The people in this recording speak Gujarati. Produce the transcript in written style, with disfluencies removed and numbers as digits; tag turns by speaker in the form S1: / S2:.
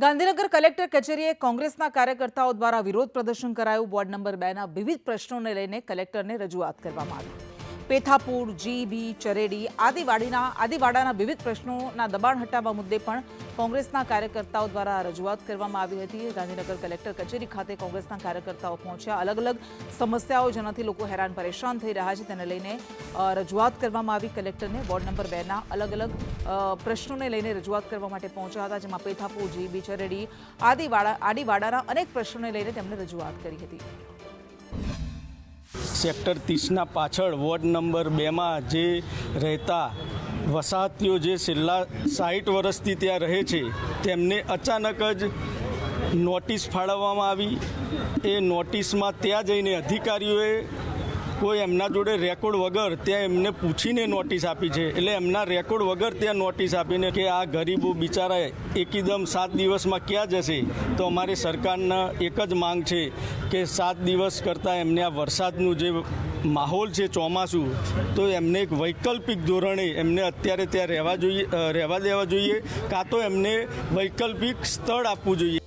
S1: ગાંધીનગર કલેક્ટર કચેરીએ કોંગ્રેસના કાર્યકર્તાઓ દ્વારા વિરોધ પ્રદર્શન કરાયું। વોર્ડ નંબર 2ના વિવિધ પ્રશ્નોને લઈને કલેક્ટરને રજૂઆત કરવામાં આવી। પેથાપુર, જીબી, ચરેડી, આદિવાડાના વિવિધ પ્રશ્નોના દબાણ હટાવવા મુદ્દે પણ કોંગ્રેસના કાર્યકર્તાઓ દ્વારા રજૂઆત કરવામાં આવી હતી। ગાંધીનગર કલેક્ટર કચેરી ખાતે કોંગ્રેસના કાર્યકર્તાઓ પહોંચ્યા। અલગ અલગ સમસ્યાઓ જેનાથી લોકો હેરાન પરેશાન થઈ રહ્યા છે તેને લઈને રજૂઆત કરવામાં આવી। કલેક્ટરને વોર્ડ નંબર 2ના અલગ અલગ પ્રશ્નોને લઈને રજૂઆત કરવા માટે પહોંચ્યા હતા, જેમાં પેથાપુર, જીબી, ચરેડી, આદિવાડાના અનેક પ્રશ્નોને લઈને તેમણે રજૂઆત કરી હતી।
S2: સેક્ટર 30ના પાછળ વોર્ડ નંબર 2માં જે રહેતા વસાહતીઓ જે છેલ્લા 60 વર્ષથી ત્યાં રહે છે તેમને અચાનક જ નોટિસ ફાળવવામાં આવી। એ નોટિસમાં ત્યાં જઈને અધિકારીઓએ કોઈ એમના જોડે રેકોર્ડ વગર ત્યાં એમને પૂછીને નોટિસ આપી છે। એટલે એમના રેકોર્ડ વગર ત્યાં નોટિસ આપીને કે આ ગરીબો બિચારા એકદમ 7 દિવસમાં ક્યાં જશે। તો અમારી સરકારના એક જ માંગ છે કે 7 દિવસ કરતાં એમને આ વરસાદનું જે માહોલ છે ચોમાસું, તો એમને એક વૈકલ્પિક ધોરણે એમને અત્યારે ત્યાં રહેવા દેવા જોઈએ, કાં તો એમને વૈકલ્પિક સ્થળ આપવું જોઈએ।